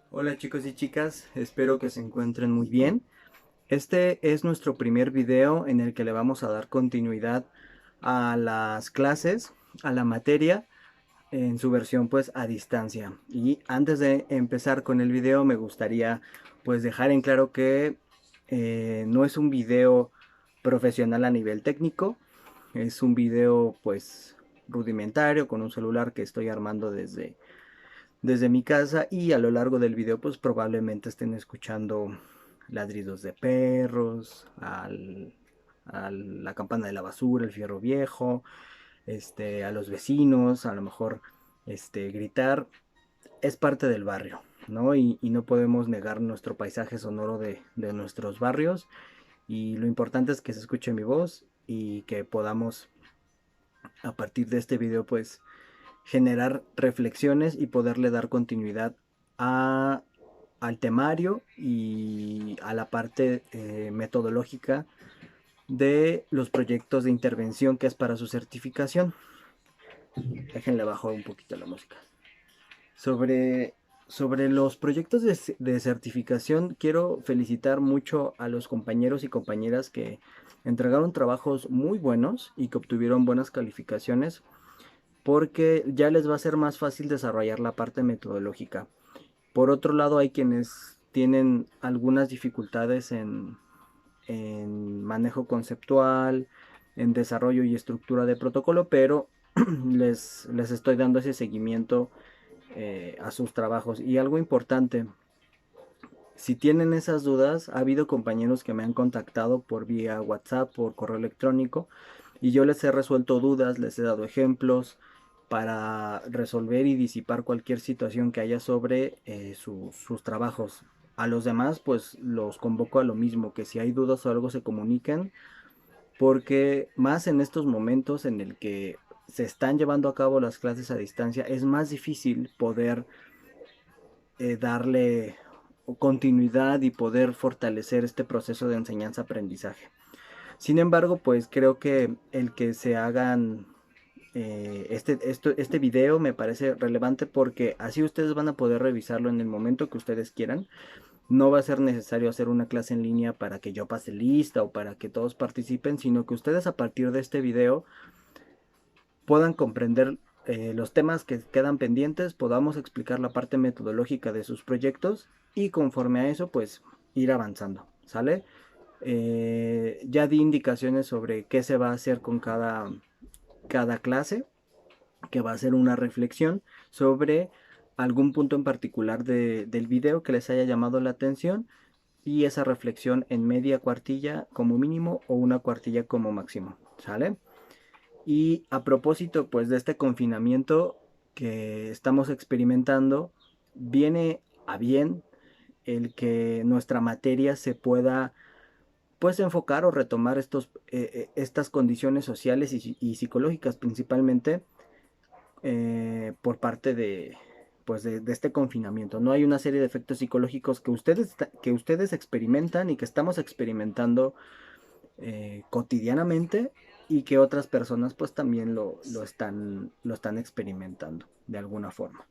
Hola chicos y chicas, espero que se encuentren muy bien. Este es nuestro primer video en el que le vamos a dar continuidad a las clases, a la materia, en su versión pues a distancia. Y antes de empezar con el video me gustaría pues dejar en claro que no es un video profesional a nivel técnico, es un video pues rudimentario con un celular que estoy armando desde mi casa, y a lo largo del video pues probablemente estén escuchando ladridos de perros, a la campana de la basura, el fierro viejo, a los vecinos, a lo mejor gritar. Es parte del barrio, ¿no? Y no podemos negar nuestro paisaje sonoro de nuestros barrios, y lo importante es que se escuche mi voz y que podamos a partir de este video pues generar reflexiones y poderle dar continuidad a, al temario y a la parte metodológica de los proyectos de intervención que es para su certificación. Déjenle bajo un poquito la música. Sobre, sobre los proyectos de certificación, quiero felicitar mucho a los compañeros y compañeras que entregaron trabajos muy buenos y que obtuvieron buenas calificaciones, porque ya les va a ser más fácil desarrollar la parte metodológica. Por otro lado, hay quienes tienen algunas dificultades en manejo conceptual, en desarrollo y estructura de protocolo, pero les estoy dando ese seguimiento a sus trabajos. Y algo importante, si tienen esas dudas, ha habido compañeros que me han contactado por vía WhatsApp, por correo electrónico, y yo les he resuelto dudas, les he dado ejemplos para resolver y disipar cualquier situación que haya sobre sus trabajos. A los demás pues los convoco a lo mismo, que si hay dudas o algo se comuniquen, porque más en estos momentos en el que se están llevando a cabo las clases a distancia es más difícil poder darle continuidad y poder fortalecer este proceso de enseñanza-aprendizaje. Sin embargo, pues creo que el que se hagan este video me parece relevante, porque así ustedes van a poder revisarlo en el momento que ustedes quieran. No va a ser necesario hacer una clase en línea para que yo pase lista o para que todos participen, sino que ustedes a partir de este video puedan comprender los temas que quedan pendientes, podamos explicar la parte metodológica de sus proyectos y conforme a eso pues ir avanzando, ¿sale? Ya di indicaciones sobre qué se va a hacer con cada clase, que va a ser una reflexión sobre algún punto en particular del video que les haya llamado la atención, y esa reflexión en media cuartilla como mínimo o una cuartilla como máximo, ¿sale? Y a propósito pues de este confinamiento que estamos experimentando, viene a bien el que nuestra materia se pueda pues enfocar o retomar estas condiciones sociales y psicológicas principalmente, por parte de este confinamiento. No hay una serie de efectos psicológicos que ustedes experimentan y que estamos experimentando cotidianamente, y que otras personas pues también lo están experimentando de alguna forma.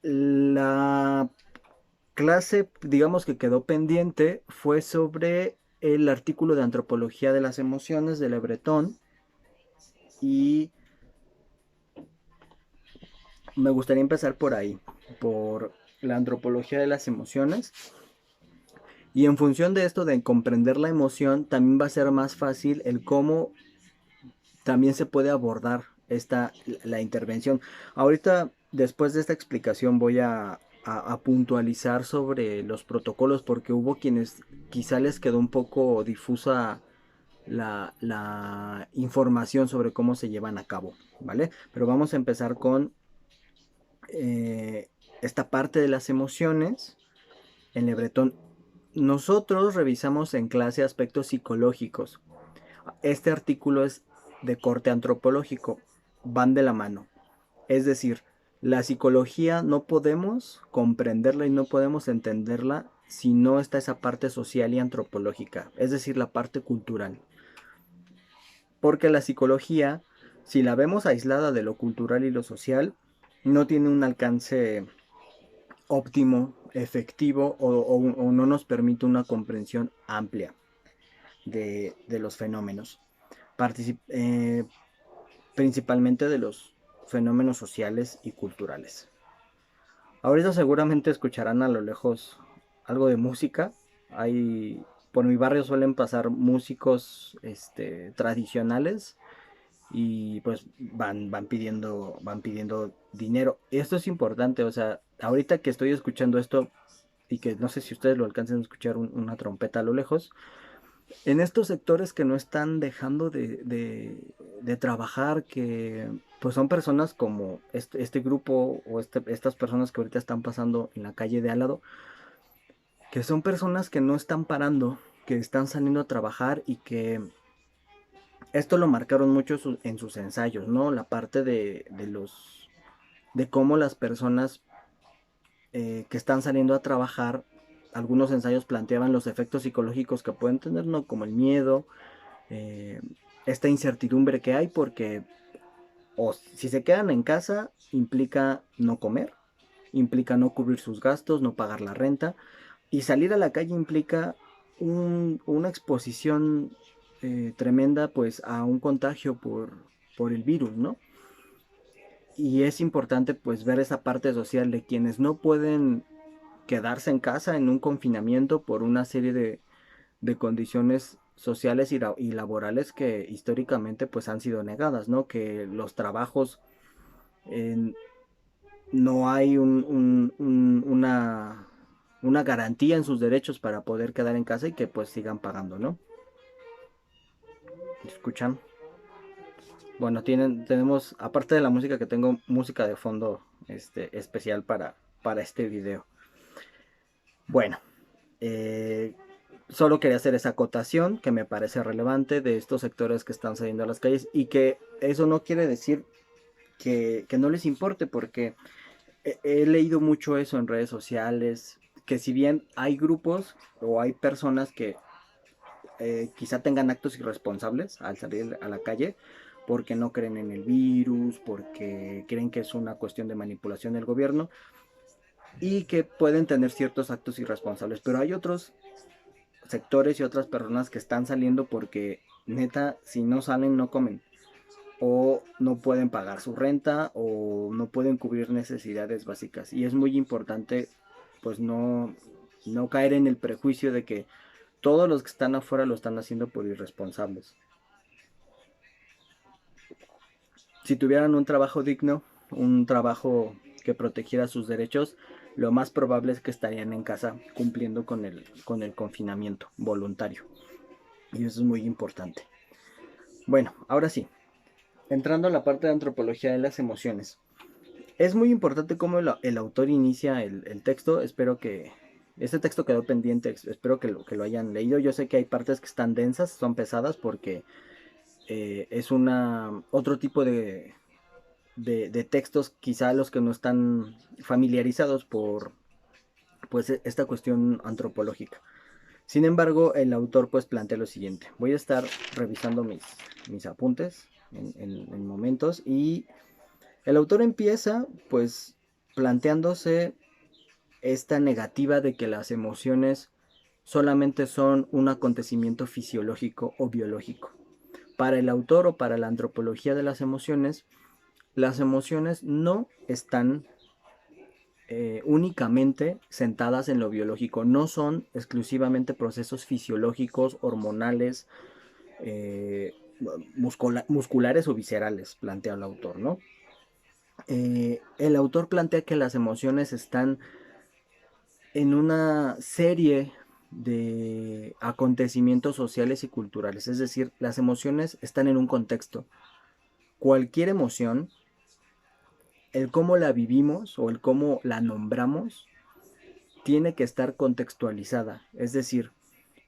La clase, digamos que quedó pendiente, fue sobre el artículo de antropología de las emociones de Le Breton, y me gustaría empezar por ahí, por la antropología de las emociones. Y en función de esto de comprender la emoción, también va a ser más fácil el cómo también se puede abordar la intervención. Ahorita, después de esta explicación, voy a puntualizar sobre los protocolos, porque hubo quienes quizá les quedó un poco difusa la información sobre cómo se llevan a cabo, ¿vale? Pero vamos a empezar con esta parte de las emociones en Le Breton. Nosotros revisamos en clase aspectos psicológicos. Este artículo es de corte antropológico, van de la mano. Es decir, la psicología no podemos comprenderla y no podemos entenderla si no está esa parte social y antropológica, es decir, la parte cultural. Porque la psicología, si la vemos aislada de lo cultural y lo social, no tiene un alcance óptimo, efectivo o no nos permite una comprensión amplia de los fenómenos, principalmente de los fenómenos sociales y culturales. Ahorita seguramente escucharán a lo lejos algo de música. Por mi barrio suelen pasar músicos tradicionales y pues van pidiendo dinero. Esto es importante, o sea, ahorita que estoy escuchando esto y que no sé si ustedes lo alcancen a escuchar una trompeta a lo lejos, en estos sectores que no están dejando de trabajar, que pues son personas como este grupo o estas personas que ahorita están pasando en la calle de al lado, que son personas que no están parando, que están saliendo a trabajar y que esto lo marcaron mucho en sus ensayos, ¿no? La parte de cómo las personas que están saliendo a trabajar, algunos ensayos planteaban los efectos psicológicos que pueden tener, ¿no? Como el miedo, eh, esta incertidumbre que hay, porque o si se quedan en casa implica no comer, implica no cubrir sus gastos, no pagar la renta, y salir a la calle implica una exposición tremenda pues a un contagio por el virus, ¿no? Y es importante pues ver esa parte social de quienes no pueden quedarse en casa en un confinamiento por una serie de condiciones sociales y laborales que históricamente pues han sido negadas, ¿no? Que los trabajos eh, no hay una garantía en sus derechos para poder quedar en casa y que pues sigan pagando, ¿no? ¿Escuchan? Bueno, tenemos, aparte de la música que tengo, música de fondo especial para este video. Bueno, eh, solo quería hacer esa acotación que me parece relevante de estos sectores que están saliendo a las calles y que eso no quiere decir que no les importe, porque he leído mucho eso en redes sociales, que si bien hay grupos o hay personas que quizá tengan actos irresponsables al salir a la calle, porque no creen en el virus, porque creen que es una cuestión de manipulación del gobierno y que pueden tener ciertos actos irresponsables, pero hay otros sectores y otras personas que están saliendo porque neta, si no salen no comen o no pueden pagar su renta o no pueden cubrir necesidades básicas, y es muy importante pues no caer en el prejuicio de que todos los que están afuera lo están haciendo por irresponsables. Si tuvieran un trabajo digno, un trabajo que protegiera sus derechos, lo más probable es que estarían en casa cumpliendo con el confinamiento voluntario. Y eso es muy importante. Bueno, ahora sí, entrando a la parte de antropología de las emociones. Es muy importante cómo el autor inicia el texto. Espero que este texto quedó pendiente. Espero que lo hayan leído. Yo sé que hay partes que están densas, son pesadas porque es otro tipo de textos, quizá los que no están familiarizados por pues esta cuestión antropológica. Sin embargo, el autor pues plantea lo siguiente. Voy a estar revisando mis apuntes en momentos y el autor empieza pues planteándose esta negativa de que las emociones solamente son un acontecimiento fisiológico o biológico. Para el autor o para la antropología de las emociones no están únicamente sentadas en lo biológico, no son exclusivamente procesos fisiológicos, hormonales, eh, musculares o viscerales, plantea el autor, ¿no? El autor plantea que las emociones están en una serie de acontecimientos sociales y culturales, es decir, las emociones están en un contexto. Cualquier emoción, el cómo la vivimos o el cómo la nombramos, tiene que estar contextualizada, es decir,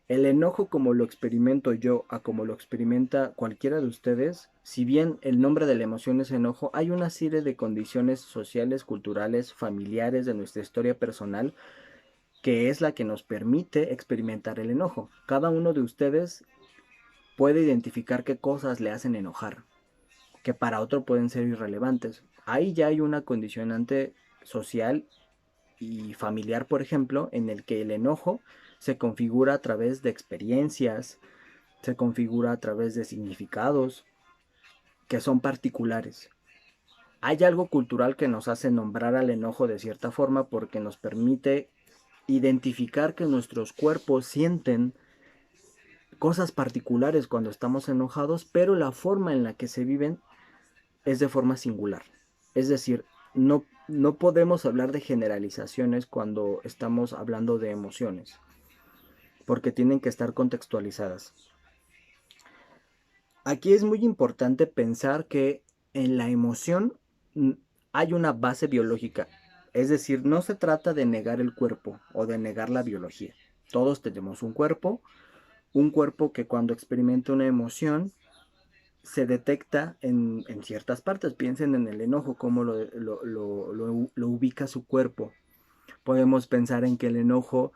el enojo como lo experimento yo a como lo experimenta cualquiera de ustedes, si bien el nombre de la emoción es enojo, hay una serie de condiciones sociales, culturales, familiares de nuestra historia personal que es la que nos permite experimentar el enojo. Cada uno de ustedes puede identificar qué cosas le hacen enojar, que para otro pueden ser irrelevantes. Ahí ya hay una condicionante social y familiar, por ejemplo, en el que el enojo se configura a través de experiencias, se configura a través de significados que son particulares. Hay algo cultural que nos hace nombrar al enojo de cierta forma porque nos permite identificar que nuestros cuerpos sienten cosas particulares cuando estamos enojados, pero la forma en la que se viven es de forma singular. Es decir, no podemos hablar de generalizaciones cuando estamos hablando de emociones, porque tienen que estar contextualizadas. Aquí es muy importante pensar que en la emoción hay una base biológica. Es decir, no se trata de negar el cuerpo o de negar la biología. Todos tenemos un cuerpo que cuando experimenta una emoción se detecta en ciertas partes. Piensen en el enojo, cómo lo ubica su cuerpo. Podemos pensar en que el enojo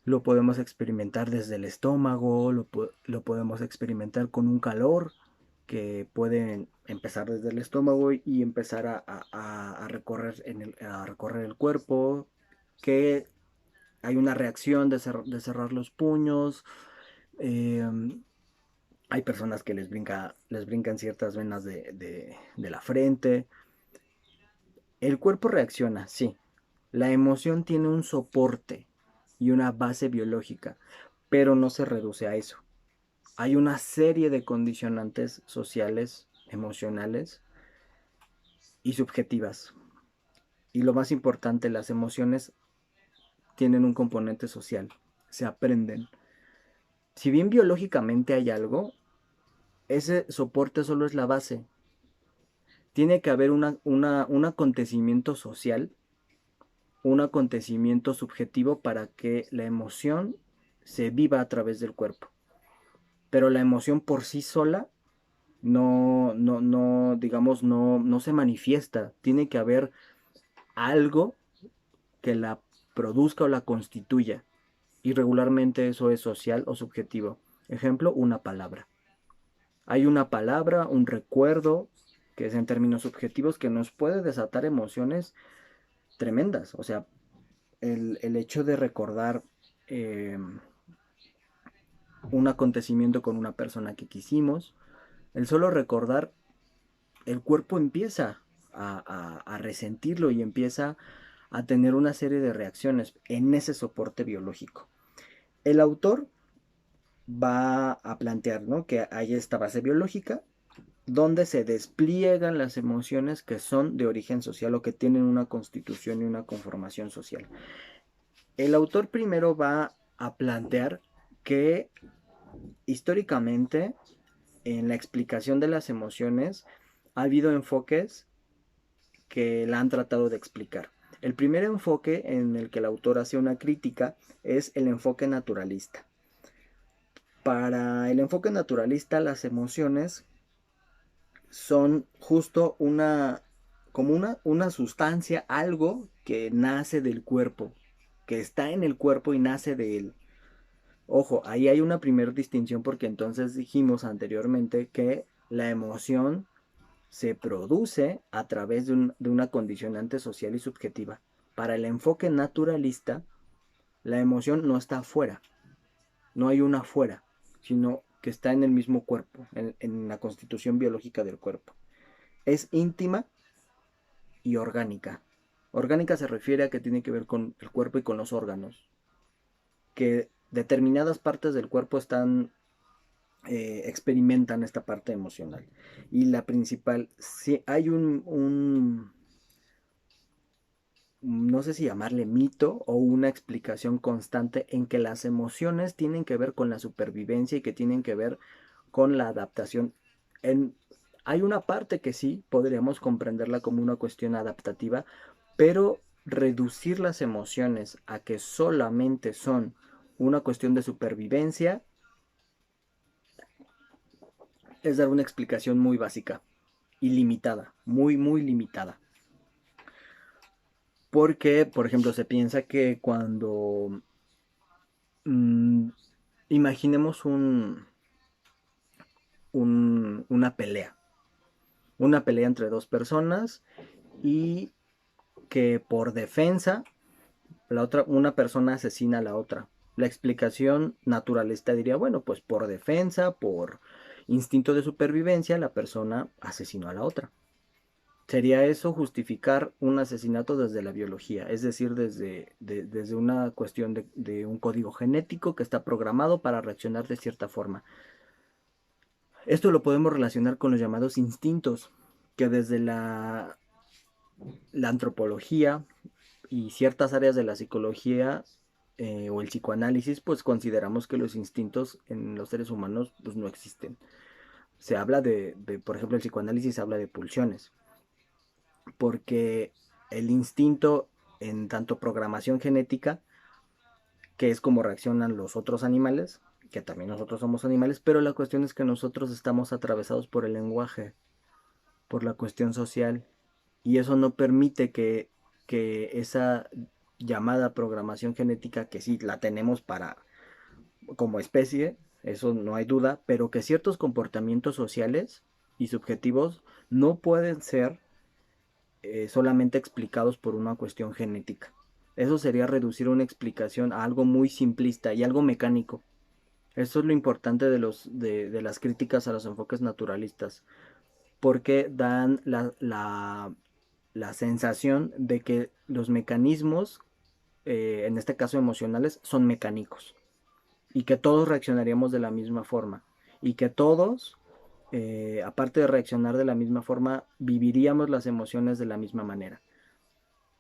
lo podemos experimentar desde el estómago, lo podemos experimentar con un calor que puede empezar desde el estómago y empezar a recorrer, a recorrer el cuerpo, que hay una reacción de cerrar los puños. eh, Hay personas que les brincan ciertas venas de la frente. El cuerpo reacciona, sí. La emoción tiene un soporte y una base biológica, pero no se reduce a eso. Hay una serie de condicionantes sociales, emocionales y subjetivas. Y lo más importante, las emociones tienen un componente social, se aprenden. Si bien biológicamente hay algo, ese soporte solo es la base. Tiene que haber un acontecimiento social, un acontecimiento subjetivo para que la emoción se viva a través del cuerpo. Pero la emoción por sí sola digamos, no se manifiesta. Tiene que haber algo que la produzca o la constituya. Y regularmente eso es social o subjetivo. Ejemplo, una palabra. Hay una palabra, un recuerdo, que es en términos subjetivos, que nos puede desatar emociones tremendas. O sea, el hecho de recordar eh, un acontecimiento con una persona que quisimos, el solo recordar, el cuerpo empieza a resentirlo y empieza a tener una serie de reacciones en ese soporte biológico. El autor va a plantear, ¿no?, que hay esta base biológica donde se despliegan las emociones que son de origen social o que tienen una constitución y una conformación social. El autor primero va a plantear que históricamente en la explicación de las emociones ha habido enfoques que la han tratado de explicar. El primer enfoque en el que el autor hace una crítica es el enfoque naturalista. Para el enfoque naturalista, las emociones son justo como una sustancia, algo que nace del cuerpo, que está en el cuerpo y nace de él. Ojo, ahí hay una primera distinción porque entonces dijimos anteriormente que la emoción se produce a través de una condicionante social y subjetiva. Para el enfoque naturalista, la emoción no está afuera, no hay una afuera, sino que está en el mismo cuerpo, en la constitución biológica del cuerpo. Es íntima y orgánica. Orgánica se refiere a que tiene que ver con el cuerpo y con los órganos, que determinadas partes del cuerpo experimentan esta parte emocional. Y la principal, si hay no sé si llamarle mito o una explicación constante en que las emociones tienen que ver con la supervivencia y que tienen que ver con la adaptación. Hay una parte que sí podríamos comprenderla como una cuestión adaptativa, pero reducir las emociones a que solamente son una cuestión de supervivencia es dar una explicación muy básica y limitada, muy limitada. Porque, por ejemplo, se piensa que cuando mmm, imaginemos una pelea entre dos personas y que por defensa una persona asesina a la otra. La explicación naturalista diría, bueno, pues por defensa, por instinto de supervivencia, la persona asesinó a la otra. Sería eso justificar un asesinato desde la biología, es decir, desde una cuestión de un código genético que está programado para reaccionar de cierta forma. Esto lo podemos relacionar con los llamados instintos, que desde la antropología y ciertas áreas de la psicología o el psicoanálisis, pues consideramos que los instintos en los seres humanos pues no existen. Se habla por ejemplo, el psicoanálisis habla de pulsiones, porque el instinto en tanto programación genética, que es como reaccionan los otros animales, que también nosotros somos animales, pero la cuestión es que nosotros estamos atravesados por el lenguaje, por la cuestión social, y eso no permite que esa llamada programación genética, que sí la tenemos para como especie, eso no hay duda, pero que ciertos comportamientos sociales y subjetivos no pueden ser solamente explicados por una cuestión genética. Eso sería reducir una explicación a algo muy simplista y algo mecánico. Eso es lo importante de las críticas a los enfoques naturalistas, porque dan la sensación de que los mecanismos, en este caso emocionales, son mecánicos y que todos reaccionaríamos de la misma forma y que todos, aparte de reaccionar de la misma forma, viviríamos las emociones de la misma manera.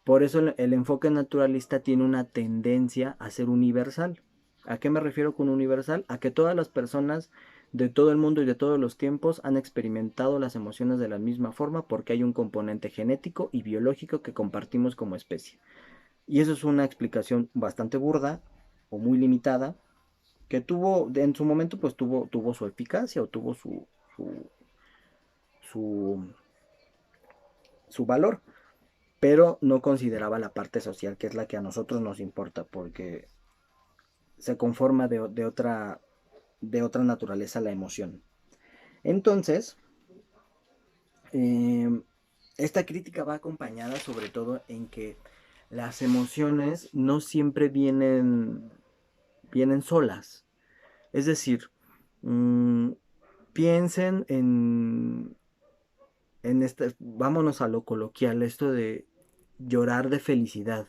Por eso el enfoque naturalista tiene una tendencia a ser universal. ¿A qué me refiero con universal? A que todas las personas de todo el mundo y de todos los tiempos han experimentado las emociones de la misma forma porque hay un componente genético y biológico que compartimos como especie. Y eso es una explicación bastante burda o muy limitada que en su momento pues tuvo su eficacia o tuvo su, su, su valor, pero no consideraba la parte social, que es la que a nosotros nos importa, porque se conforma de otra naturaleza la emoción. Entonces, eh, esta crítica va acompañada sobre todo en que las emociones no siempre vienen solas. Es decir, mmm, piensen vámonos a lo coloquial, esto de llorar de felicidad,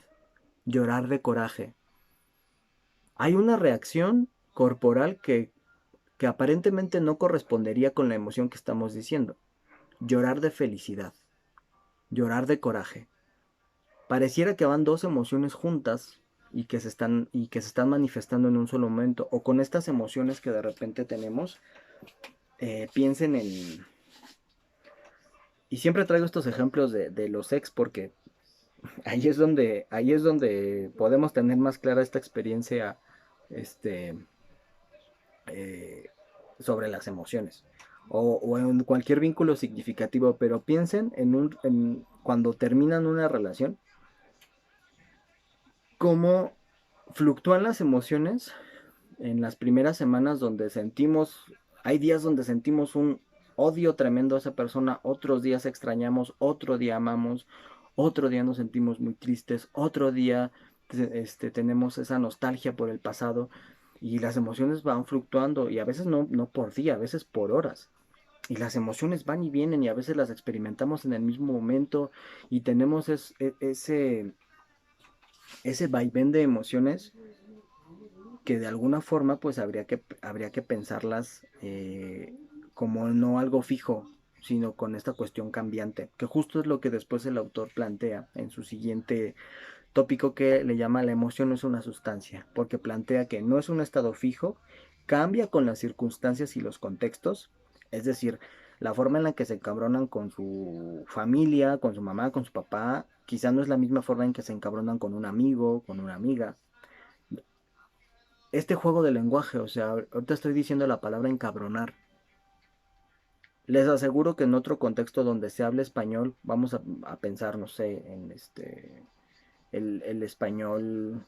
llorar de coraje. Hay una reacción corporal que aparentemente no correspondería con la emoción que estamos diciendo. Llorar de felicidad, llorar de coraje. Pareciera que van dos emociones juntas y que se están manifestando en un solo momento. O con estas emociones que de repente tenemos, piensen en... Y siempre traigo estos ejemplos de los ex porque ahí es donde podemos tener más clara esta experiencia este, eh, sobre las emociones o en cualquier vínculo significativo, pero piensen en cuando terminan una relación, cómo fluctúan las emociones en las primeras semanas donde hay días donde sentimos un odio tremendo a esa persona, otros días extrañamos, otro día amamos, otro día nos sentimos muy tristes, otro día tenemos esa nostalgia por el pasado y las emociones van fluctuando y a veces no por día, a veces por horas. Y las emociones van y vienen y a veces las experimentamos en el mismo momento y tenemos ese vaivén de emociones que de alguna forma pues habría que pensarlas como no algo fijo, sino con esta cuestión cambiante, que justo es lo que después el autor plantea en su siguiente tópico que le llama la emoción no es una sustancia, porque plantea que no es un estado fijo, cambia con las circunstancias y los contextos, es decir, la forma en la que se encabronan con su familia, con su mamá, con su papá, quizá no es la misma forma en que se encabronan con un amigo, con una amiga. Este juego de lenguaje, o sea, ahorita estoy diciendo la palabra encabronar. Les aseguro que en otro contexto donde se hable español, vamos a pensar, no sé, en el español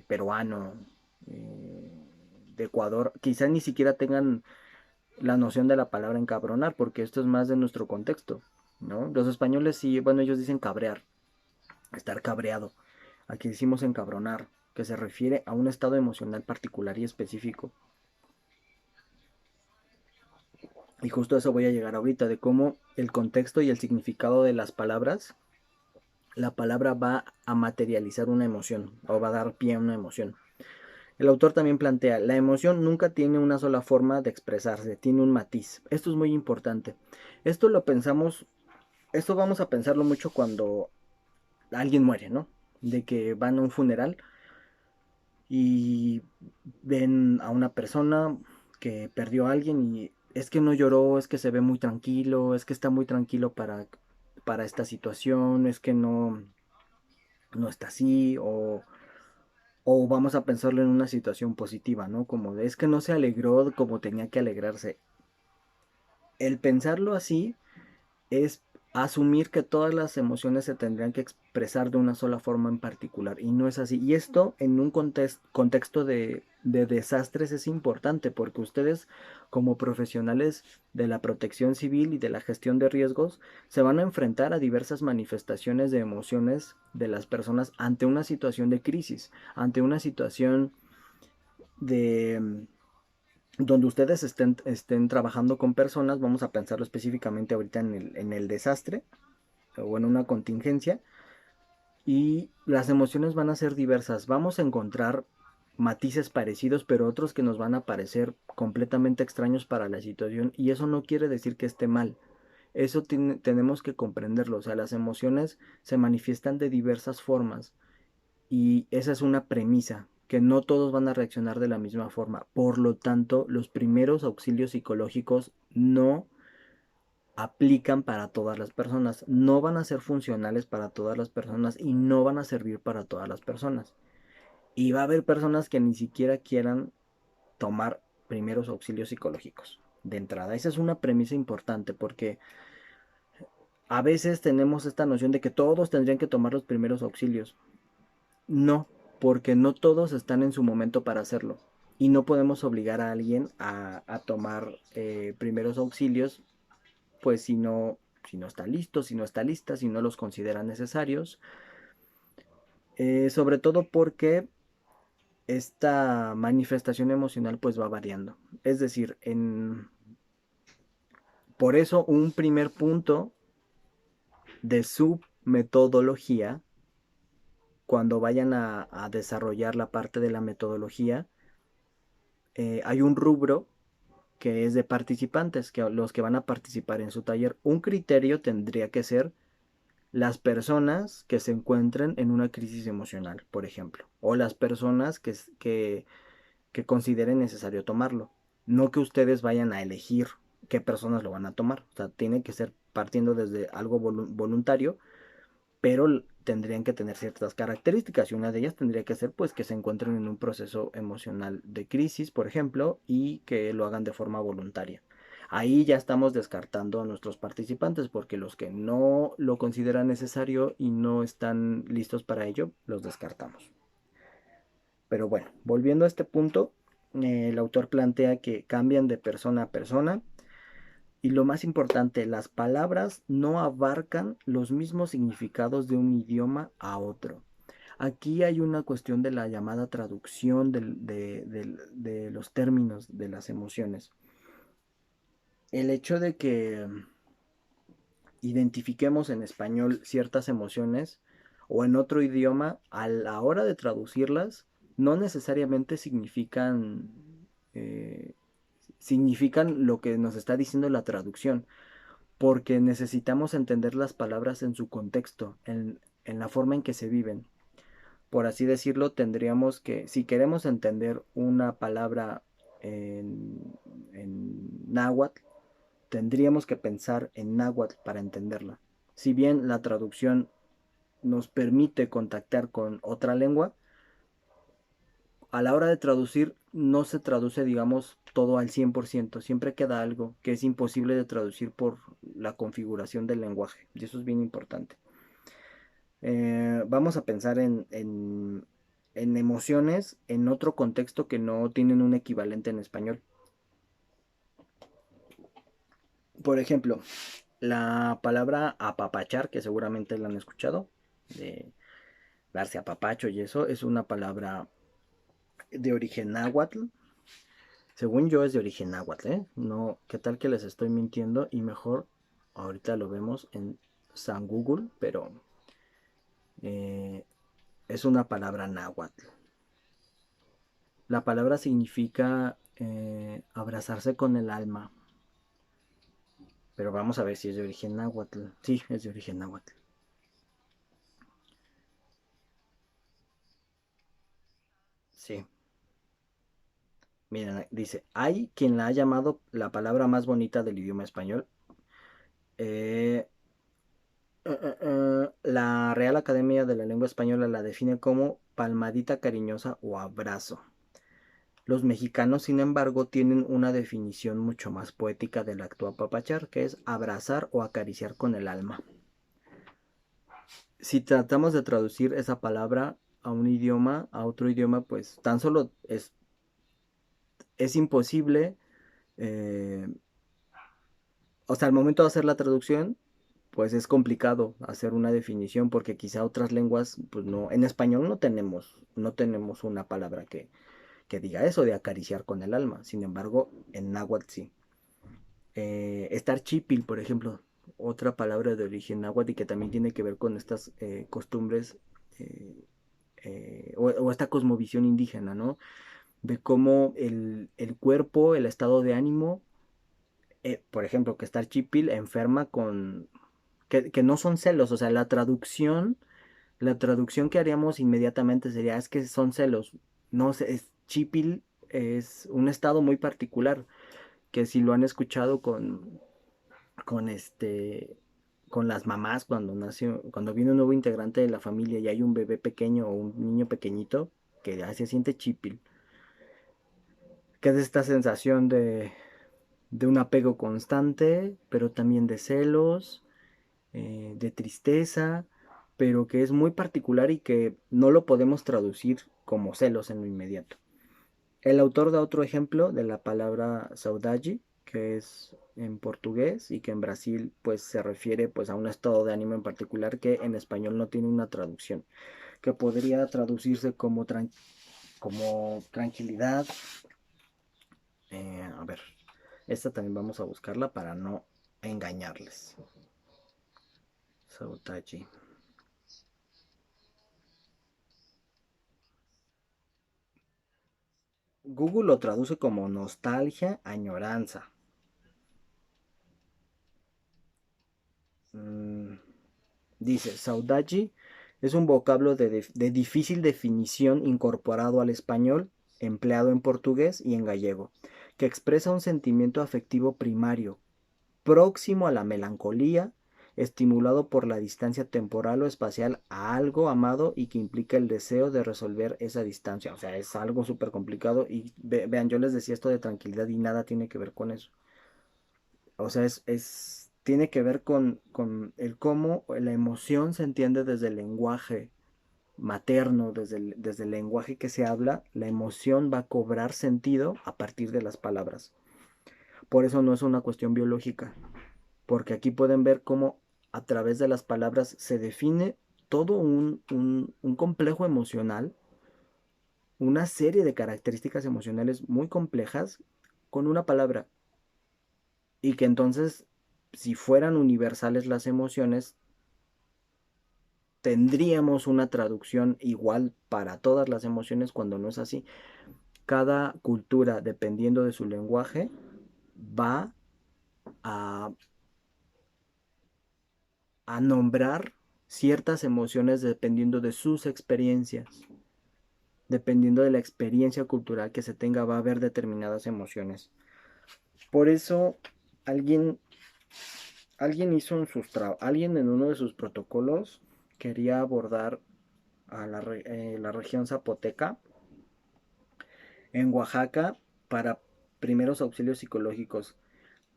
peruano, eh, de Ecuador, quizás ni siquiera tengan la noción de la palabra encabronar, porque esto es más de nuestro contexto, ¿no? Los españoles sí, bueno, ellos dicen cabrear, estar cabreado. Aquí decimos encabronar, que se refiere a un estado emocional particular y específico. Y justo a eso voy a llegar ahorita, de cómo el contexto y el significado de las palabras, la palabra va a materializar una emoción o va a dar pie a una emoción. El autor también plantea, la emoción nunca tiene una sola forma de expresarse, tiene un matiz. Esto es muy importante. Esto lo pensamos, esto vamos a pensarlo mucho cuando alguien muere, ¿no? De que van a un funeral y ven a una persona que perdió a alguien y es que no lloró, es que se ve muy tranquilo, es que está muy tranquilo para esta situación, es que no está así, o vamos a pensarlo en una situación positiva, ¿no? Como de es que no se alegró como tenía que alegrarse. El pensarlo así es asumir que todas las emociones se tendrían que expresar de una sola forma en particular y no es así. Y esto en un contexto de desastres es importante porque ustedes como profesionales de la protección civil y de la gestión de riesgos se van a enfrentar a diversas manifestaciones de emociones de las personas ante una situación de crisis, ante una situación de donde ustedes estén trabajando con personas, vamos a pensarlo específicamente ahorita en el desastre, o en una contingencia, y las emociones van a ser diversas. Vamos a encontrar matices parecidos, pero otros que nos van a parecer completamente extraños para la situación, y eso no quiere decir que esté mal. Eso tenemos que comprenderlo, o sea, las emociones se manifiestan de diversas formas y esa es una premisa, que no todos van a reaccionar de la misma forma. Por lo tanto, los primeros auxilios psicológicos no aplican para todas las personas, no van a ser funcionales para todas las personas y no van a servir para todas las personas. Y va a haber personas que ni siquiera quieran tomar primeros auxilios psicológicos de entrada. Esa es una premisa importante porque a veces tenemos esta noción de que todos tendrían que tomar los primeros auxilios. No, porque no todos están en su momento para hacerlo. Y no podemos obligar a alguien a tomar primeros auxilios pues si no está listo, si no está lista, si no los considera necesarios. Sobre todo porque esta manifestación emocional pues va variando. Es decir, por eso un primer punto de su metodología, cuando vayan a desarrollar la parte de la metodología, hay un rubro que es de participantes, que los que van a participar en su taller. Un criterio tendría que ser las personas que se encuentren en una crisis emocional, por ejemplo, o las personas que consideren necesario tomarlo. No que ustedes vayan a elegir qué personas lo van a tomar. O sea, tiene que ser partiendo desde algo voluntario, pero tendrían que tener ciertas características y una de ellas tendría que ser pues que se encuentren en un proceso emocional de crisis, por ejemplo, y que lo hagan de forma voluntaria. Ahí ya estamos descartando a nuestros participantes porque los que no lo consideran necesario y no están listos para ello, los descartamos. Pero bueno, volviendo a este punto, el autor plantea que cambian de persona a persona y lo más importante, las palabras no abarcan los mismos significados de un idioma a otro. Aquí hay una cuestión de la llamada traducción de los términos de las emociones. El hecho de que identifiquemos en español ciertas emociones o en otro idioma, a la hora de traducirlas, no necesariamente eh, significan lo que nos está diciendo la traducción, porque necesitamos entender las palabras en su contexto, en la forma en que se viven. Por así decirlo, tendríamos que, si queremos entender una palabra en náhuatl, tendríamos que pensar en náhuatl para entenderla. Si bien la traducción nos permite contactar con otra lengua, a la hora de traducir no se traduce, digamos, todo al 100%. Siempre queda algo que es imposible de traducir por la configuración del lenguaje. Y eso es bien importante. Vamos a pensar en emociones en otro contexto que no tienen un equivalente en español. Por ejemplo, la palabra apapachar, que seguramente la han escuchado, de darse apapacho y eso es una palabra de origen náhuatl. Según yo es de origen náhuatl, ¿eh? No, ¿qué tal que les estoy mintiendo? Y mejor ahorita lo vemos en San Google, pero eh, es una palabra náhuatl. La palabra significa abrazarse con el alma. Pero vamos a ver si es de origen náhuatl. Sí, es de origen náhuatl. Sí. Miren, dice, hay quien la ha llamado la palabra más bonita del idioma español. Eh, la Real Academia de la Lengua Española la define como palmadita cariñosa o abrazo. Los mexicanos, sin embargo, tienen una definición mucho más poética del acto apapachar, que es abrazar o acariciar con el alma. Si tratamos de traducir esa palabra a un idioma, a otro idioma, pues tan solo es imposible. eh, o sea, al momento de hacer la traducción, pues es complicado hacer una definición porque quizá otras lenguas, pues no, en español no tenemos una palabra que diga eso de acariciar con el alma. Sin embargo, en náhuatl sí. Estar chipil, por ejemplo, otra palabra de origen náhuatl y que también tiene que ver con estas costumbres eh, o esta cosmovisión indígena, ¿no? De cómo el cuerpo, el estado de ánimo, por ejemplo, que estar chipil enferma con... Que no son celos, o sea, la traducción que haríamos inmediatamente sería, es que son celos. No, chipil es un estado muy particular, que si lo han escuchado con las mamás cuando viene un nuevo integrante de la familia y hay un bebé pequeño o un niño pequeñito, que ya se siente chipil, que es esta sensación de un apego constante, pero también de celos, de tristeza, pero que es muy particular y que no lo podemos traducir como celos en lo inmediato. El autor da otro ejemplo de la palabra saudade, que es en portugués y que en Brasil pues se refiere pues a un estado de ánimo en particular que en español no tiene una traducción, que podría traducirse como tranquilidad. A ver, esta también vamos a buscarla para no engañarles. Saudade. Google lo traduce como nostalgia, añoranza. Mm, Dice, saudade es un vocablo de difícil definición incorporado al español, empleado en portugués y en gallego, que expresa un sentimiento afectivo primario, próximo a la melancolía, estimulado por la distancia temporal o espacial a algo amado y que implica el deseo de resolver esa distancia. O sea, es algo súper complicado y vean, yo les decía esto de tranquilidad y nada tiene que ver con eso. O sea, tiene que ver con el cómo la emoción se entiende desde el lenguaje materno, desde el lenguaje que se habla, la emoción va a cobrar sentido a partir de las palabras. Por eso no es una cuestión biológica, porque aquí pueden ver cómo a través de las palabras se define todo un complejo emocional, una serie de características emocionales muy complejas con una palabra. Y que entonces, si fueran universales las emociones, tendríamos una traducción igual para todas las emociones cuando no es así. Cada cultura, dependiendo de su lenguaje, va a, a nombrar ciertas emociones dependiendo de sus experiencias. Dependiendo de la experiencia cultural que se tenga, va a haber determinadas emociones. Por eso, alguien, alguien en uno de sus protocolos quería abordar a la región zapoteca en Oaxaca para primeros auxilios psicológicos.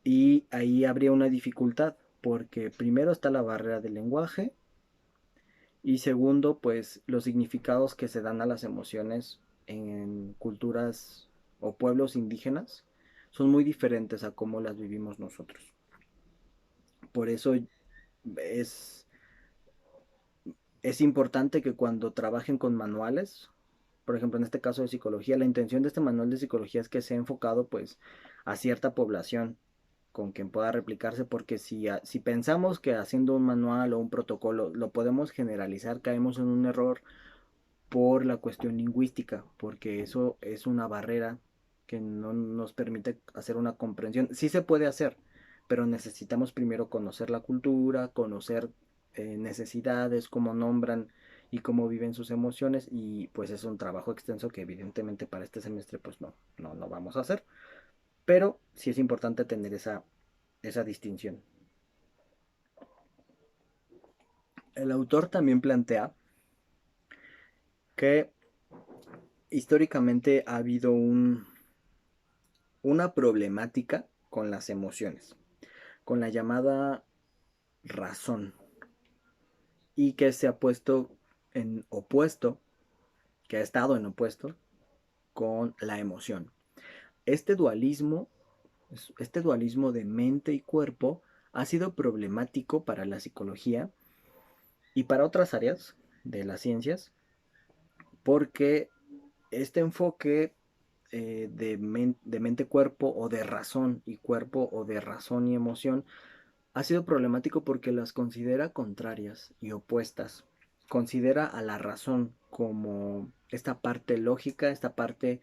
Y ahí habría una dificultad, porque primero está la barrera del lenguaje y segundo, pues los significados que se dan a las emociones en culturas o pueblos indígenas son muy diferentes a cómo las vivimos nosotros. Por eso es, es importante que cuando trabajen con manuales, por ejemplo en este caso de psicología, la intención de este manual de psicología es que sea enfocado pues a cierta población con quien pueda replicarse, porque si pensamos que haciendo un manual o un protocolo lo podemos generalizar, caemos en un error por la cuestión lingüística, porque eso es una barrera que no nos permite hacer una comprensión. Sí se puede hacer, pero necesitamos primero conocer la cultura, conocer necesidades, cómo nombran y cómo viven sus emociones, y pues es un trabajo extenso que evidentemente para este semestre pues no vamos a hacer, pero sí es importante tener esa distinción. El autor también plantea que históricamente ha habido una problemática con las emociones, con la llamada razón, y que se ha puesto en opuesto, que ha estado en opuesto con la emoción. Este dualismo, este dualismo de mente y cuerpo ha sido problemático para la psicología y para otras áreas de las ciencias, porque este enfoque de mente-cuerpo, o de razón y cuerpo, o de razón y emoción, ha sido problemático porque las considera contrarias y opuestas. Considera a la razón como esta parte lógica, esta parte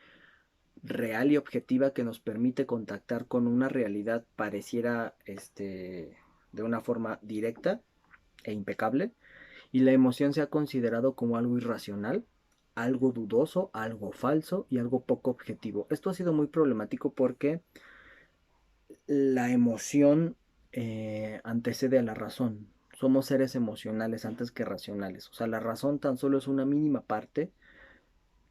real y objetiva que nos permite contactar con una realidad pareciera de una forma directa e impecable, y la emoción se ha considerado como algo irracional, algo dudoso, algo falso y algo poco objetivo. Esto ha sido muy problemático porque la emoción antecede a la razón. Somos seres emocionales antes que racionales. O sea, la razón tan solo es una mínima parte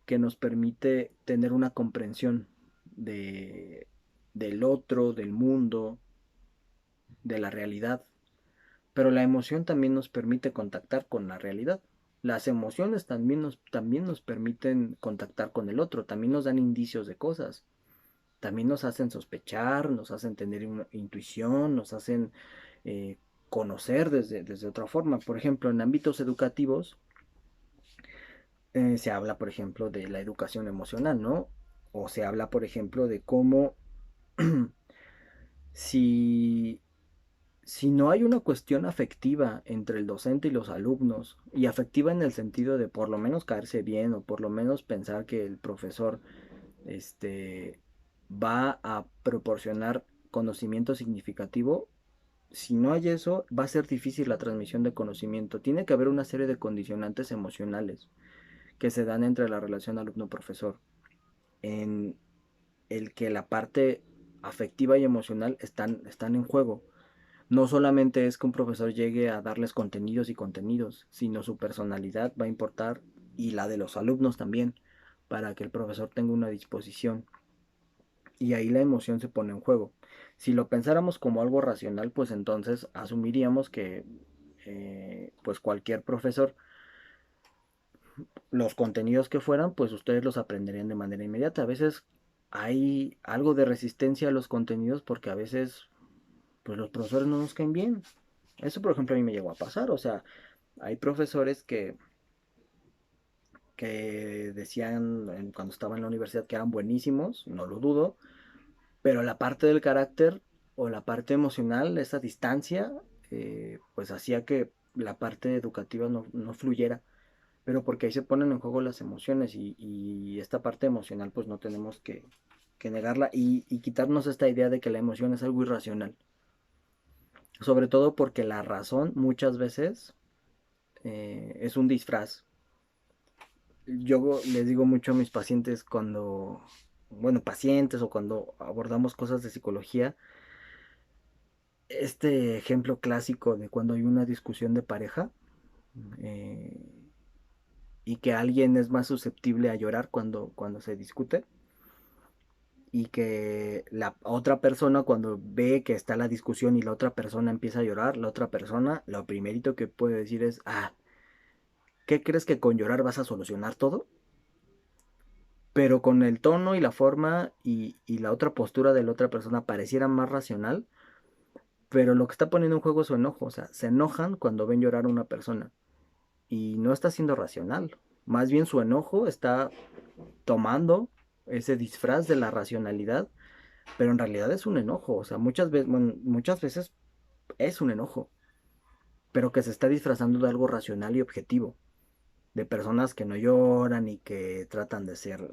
que nos permite tener una comprensión de, del otro, del mundo, de la realidad. Pero la emoción también nos permite contactar con la realidad. Las emociones también nos permiten contactar con el otro, también nos dan indicios de cosas, también nos hacen sospechar, nos hacen tener una intuición, nos hacen eh, conocer desde otra forma. Por ejemplo, en ámbitos educativos se habla, por ejemplo, de la educación emocional, ¿no? O se habla, por ejemplo, de cómo si si no hay una cuestión afectiva entre el docente y los alumnos, y afectiva en el sentido de por lo menos caerse bien, o por lo menos pensar que el profesor este, va a proporcionar conocimiento significativo, si no hay eso, va a ser difícil la transmisión de conocimiento. Tiene que haber una serie de condicionantes emocionales que se dan entre la relación alumno-profesor, en el que la parte afectiva y emocional están en juego. No solamente es que un profesor llegue a darles contenidos y contenidos, sino su personalidad va a importar, y la de los alumnos también, para que el profesor tenga una disposición. Y ahí la emoción se pone en juego. Si lo pensáramos como algo racional, pues entonces asumiríamos que pues cualquier profesor, los contenidos que fueran, pues ustedes los aprenderían de manera inmediata. A veces hay algo de resistencia a los contenidos porque a veces pues los profesores no nos caen bien. Eso, por ejemplo, a mí me llegó a pasar. O sea, hay profesores que decían cuando estaba en la universidad que eran buenísimos, no lo dudo, pero la parte del carácter o la parte emocional, esa distancia, pues hacía que la parte educativa no fluyera. Pero porque ahí se ponen en juego las emociones, y esta parte emocional pues no tenemos que negarla, y quitarnos esta idea de que la emoción es algo irracional. Sobre todo porque la razón muchas veces es un disfraz. Yo les digo mucho a mis pacientes cuando, bueno, pacientes, o cuando abordamos cosas de psicología, este ejemplo clásico de cuando hay una discusión de pareja, eh, y que alguien es más susceptible a llorar cuando se discute, y que la otra persona, cuando ve que está la discusión y la otra persona empieza a llorar, la otra persona lo primerito que puede decir es, ¿qué crees que con llorar vas a solucionar todo? Pero con el tono y la forma y la otra postura de la otra persona pareciera más racional, pero lo que está poniendo en juego es su enojo. O sea, se enojan cuando ven llorar a una persona, y no está siendo racional. Más bien su enojo está tomando ese disfraz de la racionalidad, pero en realidad es un enojo. O sea, muchas veces es un enojo, pero que se está disfrazando de algo racional y objetivo, de personas que no lloran y que tratan de ser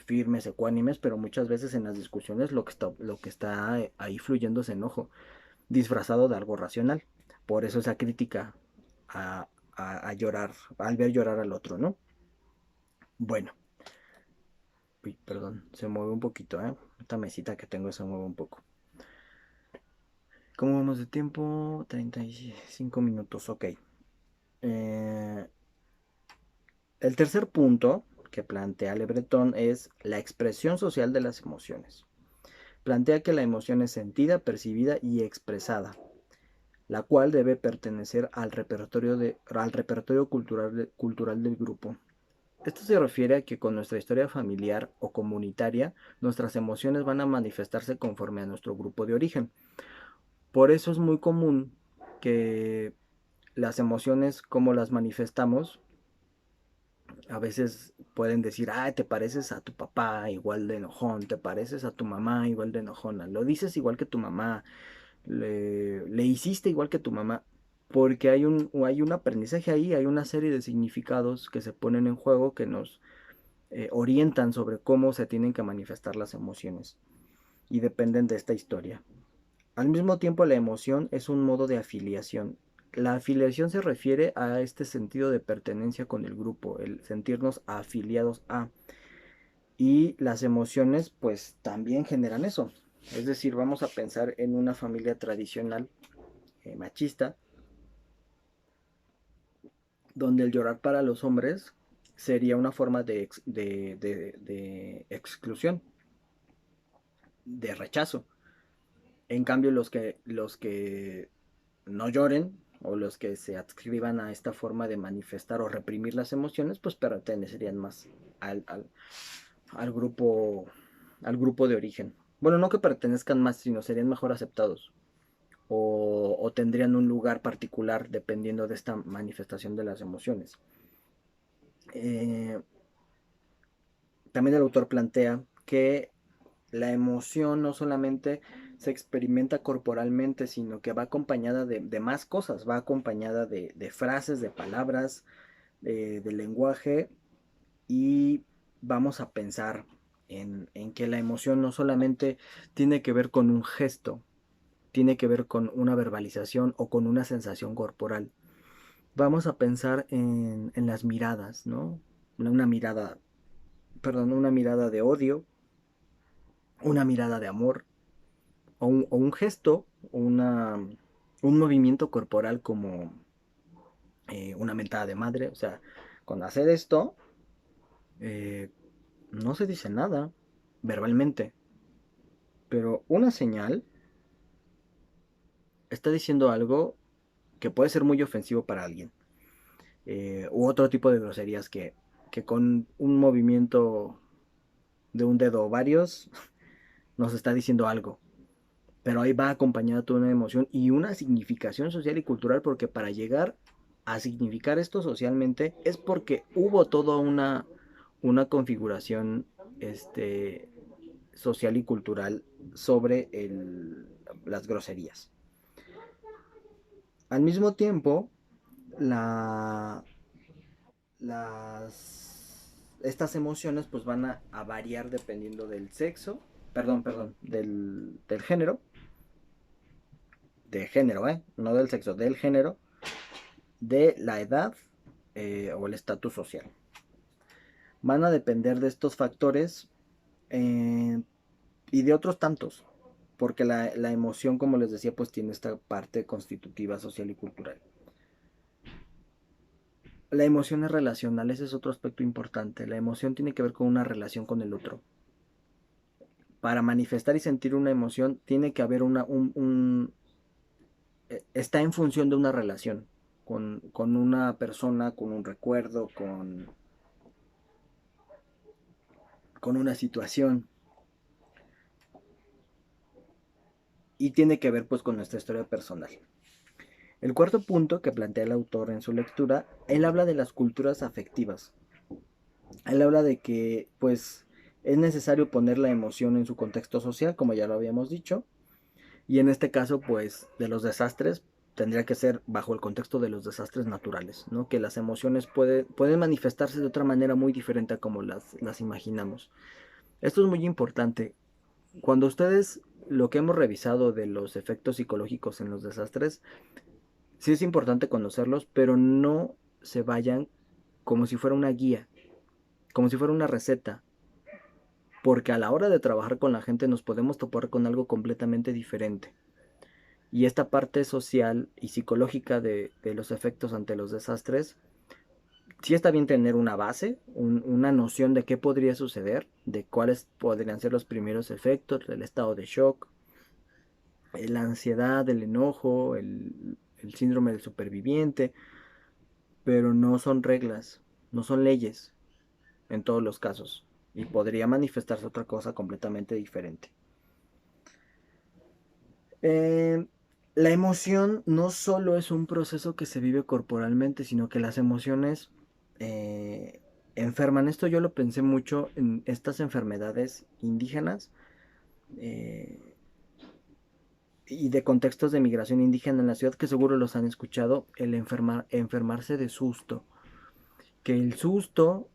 firmes, ecuánimes, pero muchas veces en las discusiones lo que está ahí fluyendo es enojo, disfrazado de algo racional. Por eso esa crítica a llorar, al ver llorar al otro, ¿no? Bueno, uy, perdón, se mueve un poquito, ¿eh? Esta mesita que tengo se mueve un poco. ¿Cómo vamos de tiempo? 35 minutos, ok. Eh, el tercer punto que plantea Le Breton es la expresión social de las emociones. Plantea que la emoción es sentida, percibida y expresada, la cual debe pertenecer al repertorio cultural del grupo. Esto se refiere a que con nuestra historia familiar o comunitaria, nuestras emociones van a manifestarse conforme a nuestro grupo de origen. Por eso es muy común que las emociones, como las manifestamos, a veces pueden decir, ah, te pareces a tu papá igual de enojón, te pareces a tu mamá igual de enojona, lo dices igual que tu mamá, le hiciste igual que tu mamá, porque hay un aprendizaje ahí, hay una serie de significados que se ponen en juego que nos orientan sobre cómo se tienen que manifestar las emociones y dependen de esta historia. Al mismo tiempo, la emoción es un modo de afiliación. La afiliación se refiere a este sentido de pertenencia con el grupo, el sentirnos afiliados a. Y las emociones pues también generan eso. Es decir, vamos a pensar en una familia tradicional machista, donde el llorar para los hombres sería una forma de exclusión, de rechazo. En cambio, los que no lloren o los que se adscriban a esta forma de manifestar o reprimir las emociones, pues pertenecerían más al, al, al grupo al grupo de origen. Bueno, no que pertenezcan más, sino serían mejor aceptados o tendrían un lugar particular dependiendo de esta manifestación de las emociones. Eh, También el autor plantea que la emoción no solamente se experimenta corporalmente, sino que va acompañada de más cosas, va acompañada de frases, de palabras, de lenguaje, y vamos a pensar en que la emoción no solamente tiene que ver con un gesto, tiene que ver con una verbalización o con una sensación corporal. Vamos a pensar en las miradas, ¿no? Una mirada, perdón, una mirada de odio, una mirada de amor, o un gesto, un movimiento corporal como una mentada de madre. O sea, con hacer esto, eh, no se dice nada verbalmente, pero una señal está diciendo algo que puede ser muy ofensivo para alguien. U otro tipo de groserías que con un movimiento de un dedo o varios nos está diciendo algo. Pero ahí va acompañada toda una emoción y una significación social y cultural, porque para llegar a significar esto socialmente es porque hubo toda una configuración social y cultural sobre las groserías. Al mismo tiempo, la, estas emociones pues van a variar dependiendo del sexo, perdón, del género, de género, no del sexo, del género, de la edad o el estatus social. Van a depender de estos factores eh, y de otros tantos, porque la emoción, como les decía, pues tiene esta parte constitutiva, social y cultural. La emoción es relacional, ese es otro aspecto importante. La emoción tiene que ver con una relación con el otro. Para manifestar y sentir una emoción tiene que haber está en función de una relación con una persona, con un recuerdo, con una situación, y tiene que ver pues con nuestra historia personal. El cuarto punto que plantea el autor en su lectura, él habla de las culturas afectivas. Él habla de que, pues, es necesario poner la emoción en su contexto social, como ya lo habíamos dicho, y en este caso, pues, de los desastres, tendría que ser bajo el contexto de los desastres naturales, ¿no? Que las emociones pueden manifestarse de otra manera muy diferente a como las imaginamos. Esto es muy importante. Cuando ustedes, lo que hemos revisado de los efectos psicológicos en los desastres, sí es importante conocerlos, pero no se vayan como si fuera una guía, como si fuera una receta, porque a la hora de trabajar con la gente nos podemos topar con algo completamente diferente. Y esta parte social y psicológica de los efectos ante los desastres, sí está bien tener una base, una noción de qué podría suceder, de cuáles podrían ser los primeros efectos, el estado de shock, la ansiedad, el enojo, el síndrome del superviviente, pero no son reglas, no son leyes en todos los casos. Y podría manifestarse otra cosa completamente diferente. Eh, la emoción no solo es un proceso que se vive corporalmente, sino que las emociones eh, enferman. Esto yo lo pensé mucho en estas enfermedades indígenas eh, y de contextos de migración indígena en la ciudad, que seguro los han escuchado, el enfermarse de susto. Que el susto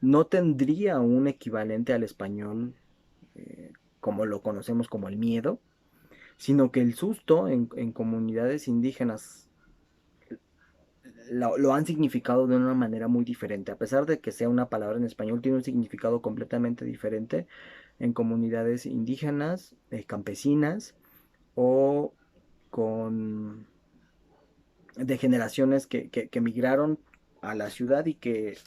no tendría un equivalente al español como lo conocemos como el miedo, sino que el susto en comunidades indígenas lo han significado de una manera muy diferente. A pesar de que sea una palabra en español, tiene un significado completamente diferente en comunidades indígenas, campesinas o con de generaciones que migraron a la ciudad y que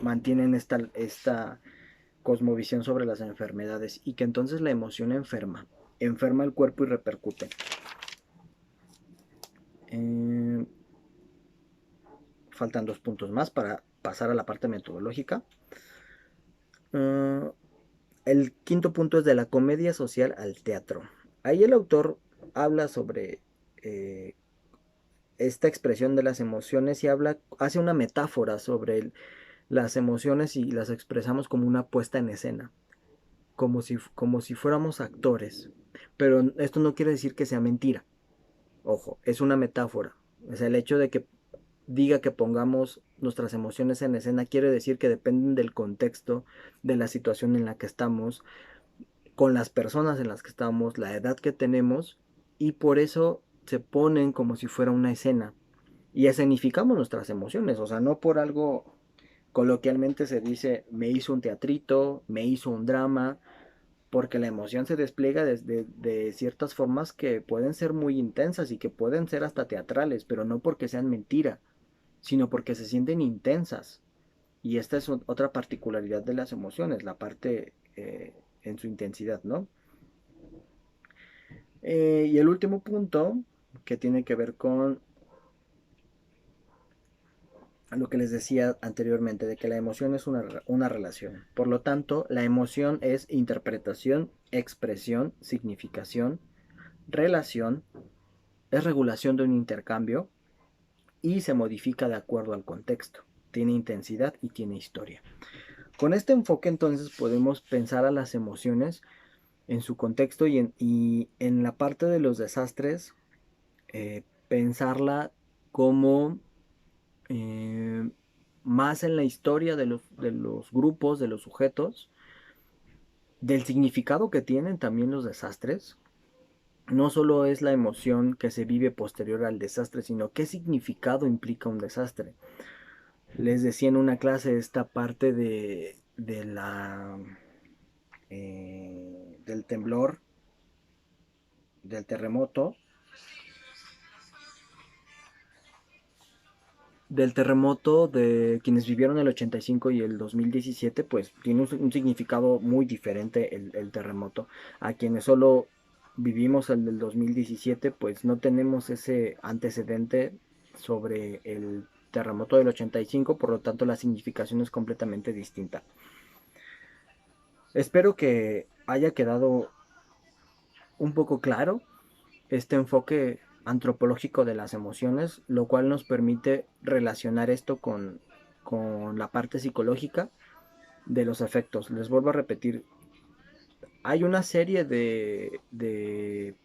mantienen esta cosmovisión sobre las enfermedades y que entonces la emoción enferma el cuerpo y repercute. Eh, Faltan 2 puntos más para pasar a la parte metodológica. Uh, el quinto punto es de la comedia social al teatro. Ahí el autor habla sobre esta expresión de las emociones y hace una metáfora sobre las emociones y las expresamos como una puesta en escena, como si fuéramos actores. Pero esto no quiere decir que sea mentira. Ojo, es una metáfora. O sea, el hecho de que diga que pongamos nuestras emociones en escena quiere decir que dependen del contexto, de la situación en la que estamos, con las personas en las que estamos, la edad que tenemos, y por eso se ponen como si fuera una escena. Y escenificamos nuestras emociones, o sea, no por algo coloquialmente se dice me hizo un teatrito, me hizo un drama, porque la emoción se despliega desde de ciertas formas que pueden ser muy intensas y que pueden ser hasta teatrales, pero no porque sean mentira, sino porque se sienten intensas. Y esta es otra particularidad de las emociones, la parte en su intensidad, ¿no? Y el último punto, que tiene que ver con lo que les decía anteriormente, de que la emoción es una relación. Por lo tanto, la emoción es interpretación, expresión, significación, relación, es regulación de un intercambio y se modifica de acuerdo al contexto. Tiene intensidad y tiene historia. Con este enfoque entonces podemos pensar a las emociones en su contexto y en la parte de los desastres, pensarla como eh, más en la historia de los grupos, de los sujetos, del significado que tienen también los desastres. No solo es la emoción que se vive posterior al desastre, sino qué significado implica un desastre. Les decía en una clase esta parte del temblor, del terremoto, de quienes vivieron el 85 y el 2017, pues tiene un significado muy diferente el terremoto. A quienes solo vivimos el del 2017, pues no tenemos ese antecedente sobre el terremoto del 85, por lo tanto la significación es completamente distinta. Espero que haya quedado un poco claro este enfoque antropológico de las emociones, lo cual nos permite relacionar esto con la parte psicológica de los efectos. Les vuelvo a repetir, hay una serie de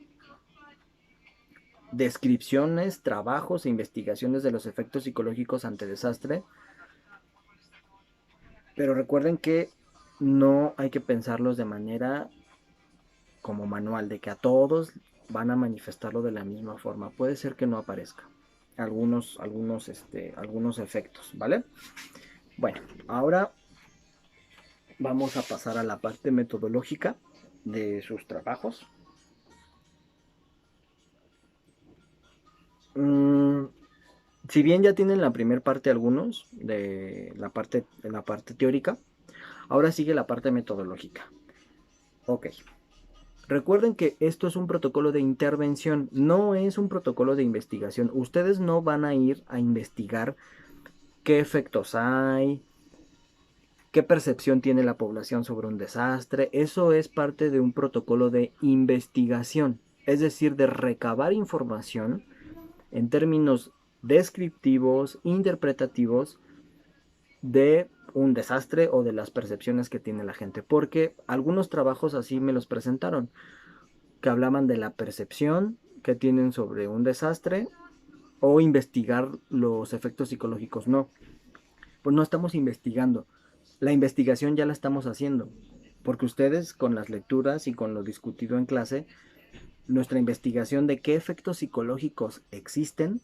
descripciones, trabajos e investigaciones de los efectos psicológicos ante desastre, pero recuerden que no hay que pensarlos de manera como manual, de que a todos van a manifestarlo de la misma forma. Puede ser que no aparezca algunos efectos, ¿vale? Bueno, ahora vamos a pasar a la parte metodológica de sus trabajos. Si bien ya tienen la primera parte algunos de la parte teórica, ahora sigue la parte metodológica. Ok. Recuerden que esto es un protocolo de intervención, no es un protocolo de investigación. Ustedes no van a ir a investigar qué efectos hay, qué percepción tiene la población sobre un desastre. Eso es parte de un protocolo de investigación, es decir, de recabar información en términos descriptivos, interpretativos de un desastre o de las percepciones que tiene la gente. Porque algunos trabajos así me los presentaron, que hablaban de la percepción que tienen sobre un desastre o investigar los efectos psicológicos. No, pues no estamos investigando. La investigación ya la estamos haciendo, porque ustedes con las lecturas y con lo discutido en clase, nuestra investigación de qué efectos psicológicos existen,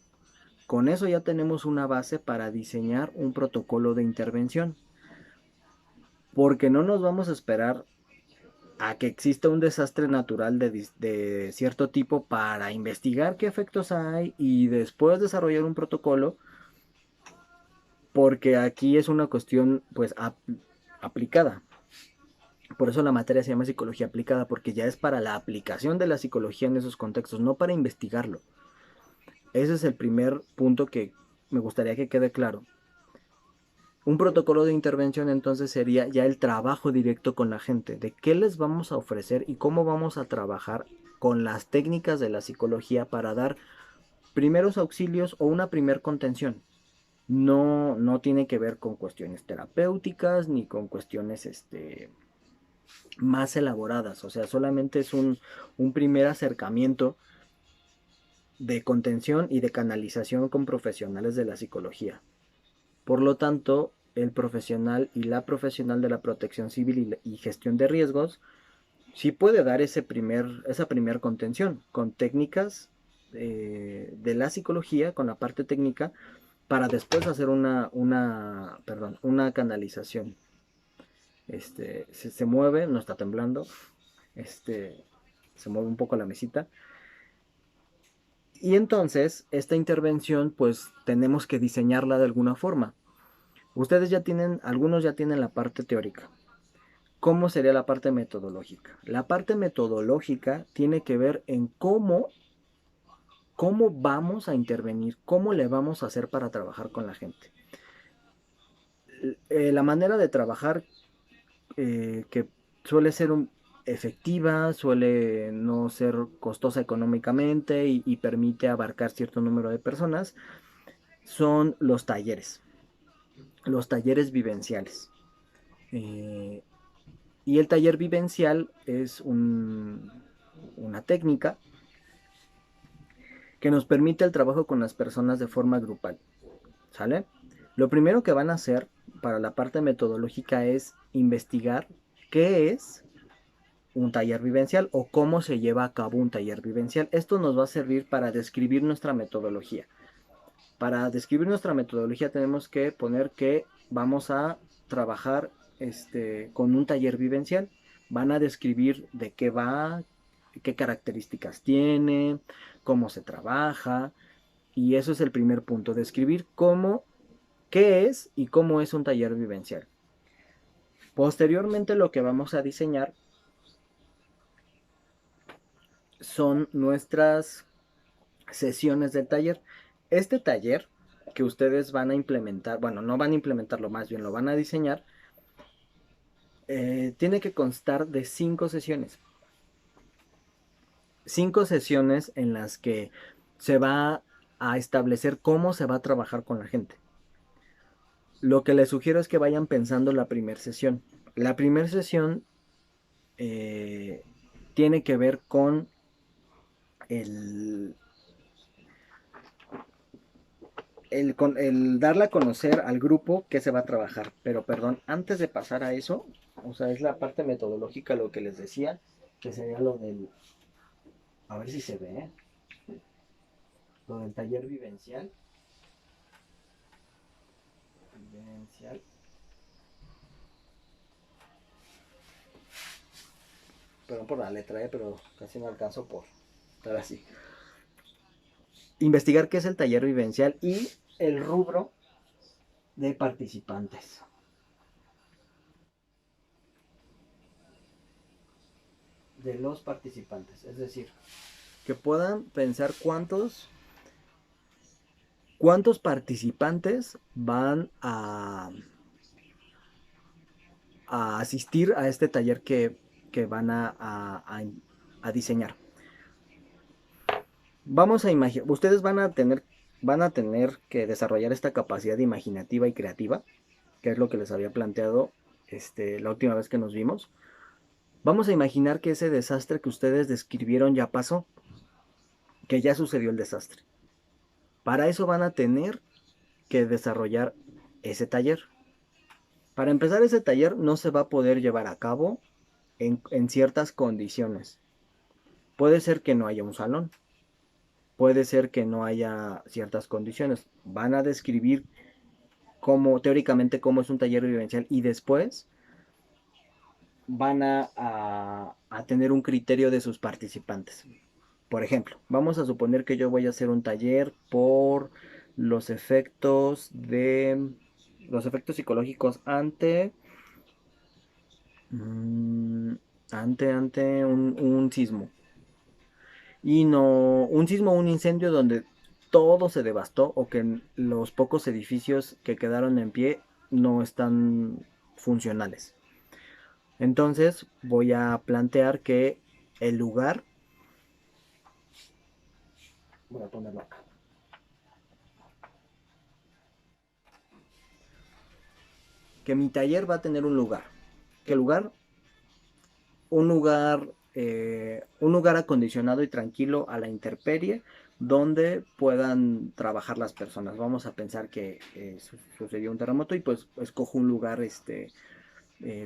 con eso ya tenemos una base para diseñar un protocolo de intervención, porque no nos vamos a esperar a que exista un desastre natural de cierto tipo para investigar qué efectos hay y después desarrollar un protocolo, porque aquí es una cuestión pues aplicada. Por eso la materia se llama psicología aplicada, porque ya es para la aplicación de la psicología en esos contextos, no para investigarlo. Ese es el primer punto que me gustaría que quede claro. Un protocolo de intervención entonces sería ya el trabajo directo con la gente, de qué les vamos a ofrecer y cómo vamos a trabajar con las técnicas de la psicología para dar primeros auxilios o una primer contención. No, no tiene que ver con cuestiones terapéuticas ni con cuestiones más elaboradas. O sea, solamente es un primer acercamiento de contención y de canalización con profesionales de la psicología. Por lo tanto, el profesional y la profesional de la protección civil y gestión de riesgos sí puede dar esa primer contención con técnicas de la psicología, con la parte técnica, para después hacer una canalización. Se mueve, no está temblando, se mueve un poco la mesita. Y entonces, esta intervención, pues tenemos que diseñarla de alguna forma. Algunos ya tienen la parte teórica. ¿Cómo sería la parte metodológica? La parte metodológica tiene que ver en cómo vamos a intervenir, cómo le vamos a hacer para trabajar con la gente. La manera de trabajar que suele ser efectiva, suele no ser costosa económicamente y permite abarcar cierto número de personas, son los talleres vivenciales. Y el taller vivencial es una técnica que nos permite el trabajo con las personas de forma grupal. ¿Sale? Lo primero que van a hacer para la parte metodológica es investigar qué es un taller vivencial o cómo se lleva a cabo un taller vivencial. Esto nos va a servir para describir nuestra metodología. Para describir nuestra metodología tenemos que poner que vamos a trabajar con un taller vivencial. Van a describir de qué va, qué características tiene, cómo se trabaja. Y eso es el primer punto, describir qué es y cómo es un taller vivencial. Posteriormente lo que vamos a diseñar son nuestras sesiones del taller. Este taller que ustedes van a implementar, bueno, no van a implementarlo, más bien lo van a diseñar, tiene que constar de 5 sesiones. 5 sesiones en las que se va a establecer cómo se va a trabajar con la gente. Lo que les sugiero es que vayan pensando la primera sesión. La primera sesión tiene que ver con el, el darle a conocer al grupo que se va a trabajar. Pero perdón, antes de pasar a eso, o sea, es la parte metodológica lo que les decía, que sería lo del, a ver si se ve, lo del taller vivencial. Vivencial. Perdón por la letra, pero casi no alcanzo por estar así. Investigar qué es el taller vivencial y el rubro de participantes. De los participantes, es decir, que puedan pensar cuántos participantes van a asistir a este taller que van a diseñar. Vamos a imaginar, ustedes van a tener que desarrollar esta capacidad imaginativa y creativa, que es lo que les había planteado la última vez que nos vimos. Vamos a imaginar que ese desastre que ustedes describieron ya pasó, que ya sucedió el desastre. Para eso van a tener que desarrollar ese taller. Para empezar, ese taller no se va a poder llevar a cabo en ciertas condiciones. Puede ser que no haya un salón, puede ser que no haya ciertas condiciones. Van a describir teóricamente cómo es un taller vivencial y después van a tener un criterio de sus participantes. Por ejemplo, vamos a suponer que yo voy a hacer un taller por los efectos psicológicos mm, ante un sismo. Y no, un sismo o un incendio donde todo se devastó o que los pocos edificios que quedaron en pie no están funcionales. Entonces voy a plantear que el lugar, voy a ponerlo acá, que mi taller va a tener un lugar. ¿Qué lugar? Un lugar acondicionado y tranquilo a la intemperie donde puedan trabajar las personas. Vamos a pensar que sucedió un terremoto y pues escojo un lugar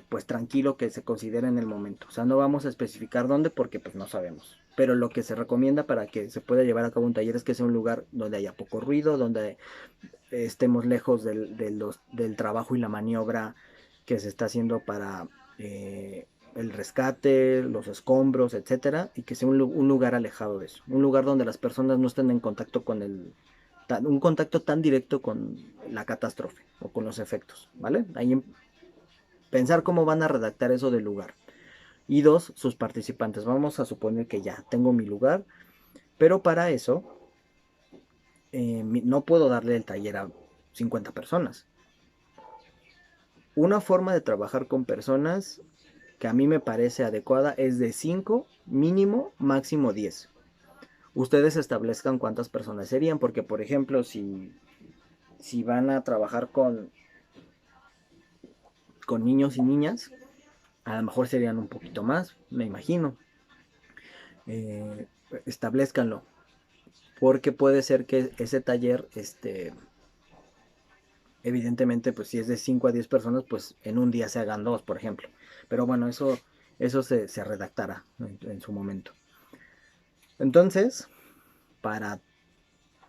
pues tranquilo que se considere en el momento. O sea, no vamos a especificar dónde porque pues no sabemos. Pero lo que se recomienda para que se pueda llevar a cabo un taller es que sea un lugar donde haya poco ruido, donde estemos lejos del trabajo y la maniobra que se está haciendo para el rescate, los escombros, etcétera, y que sea un lugar alejado de eso, un lugar donde las personas no estén en contacto con un contacto tan directo con la catástrofe o con los efectos, ¿vale? Ahí pensar cómo van a redactar eso del lugar. Y dos, sus participantes. Vamos a suponer que ya tengo mi lugar, pero para eso no puedo darle el taller a 50 personas. Una forma de trabajar con personas que a mí me parece adecuada es de 5 mínimo, máximo 10. Ustedes establezcan cuántas personas serían, porque por ejemplo, si van a trabajar con niños y niñas, a lo mejor serían un poquito más, me imagino. Establezcanlo, porque puede ser que ese taller, evidentemente, pues si es de 5 a 10 personas, pues en un día se hagan 2, por ejemplo. Pero bueno, eso se redactará en su momento. Entonces, para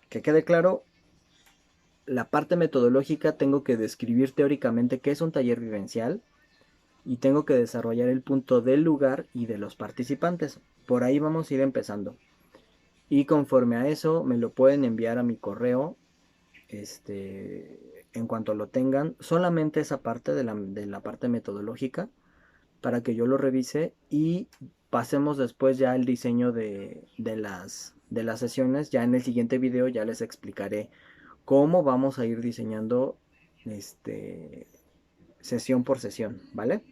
que quede claro, la parte metodológica tengo que describir teóricamente qué es un taller vivencial y tengo que desarrollar el punto del lugar y de los participantes. Por ahí vamos a ir empezando. Y conforme a eso me lo pueden enviar a mi correo en cuanto lo tengan, solamente esa parte de la parte metodológica para que yo lo revise y pasemos después ya al diseño de las sesiones. Ya en el siguiente video ya les explicaré cómo vamos a ir diseñando sesión por sesión, ¿vale?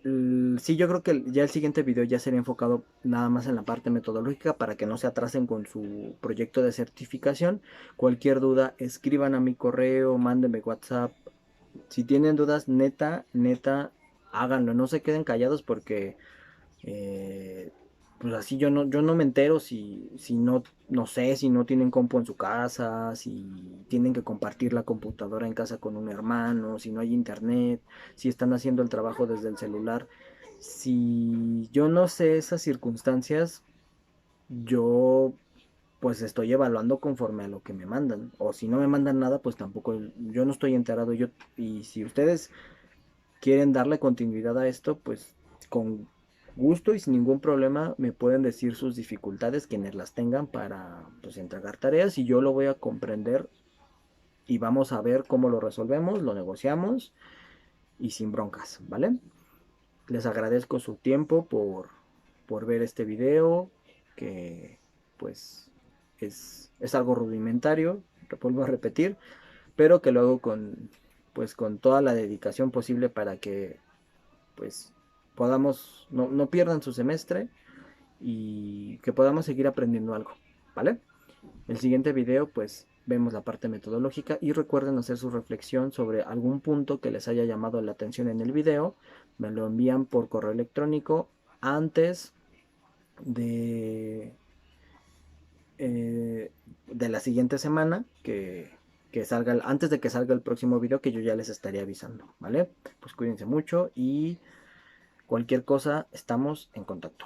Sí, yo creo que ya el siguiente video ya sería enfocado nada más en la parte metodológica para que no se atrasen con su proyecto de certificación. Cualquier duda, escriban a mi correo, mándenme WhatsApp. Si tienen dudas, neta, neta, háganlo. No se queden callados porque eh, pues así yo no me entero si no, no sé, si no tienen compu en su casa, si tienen que compartir la computadora en casa con un hermano, si no hay internet, si están haciendo el trabajo desde el celular. Si yo no sé esas circunstancias, yo pues estoy evaluando conforme a lo que me mandan. O si no me mandan nada, pues tampoco, yo no estoy enterado. Y si ustedes quieren darle continuidad a esto, pues con gusto y sin ningún problema me pueden decir sus dificultades, quienes las tengan para pues entregar tareas y yo lo voy a comprender y vamos a ver cómo lo resolvemos, lo negociamos y sin broncas, ¿vale? Les agradezco su tiempo por ver este video que pues es algo rudimentario, lo vuelvo a repetir, pero que lo hago con toda la dedicación posible para que pues podamos, no pierdan su semestre y que podamos seguir aprendiendo algo, ¿vale? El siguiente video pues vemos la parte metodológica y recuerden hacer su reflexión sobre algún punto que les haya llamado la atención en el video, me lo envían por correo electrónico antes de, de la siguiente semana que salga, antes de que salga el próximo video que yo ya les estaría avisando, ¿vale? Pues cuídense mucho y cualquier cosa, estamos en contacto.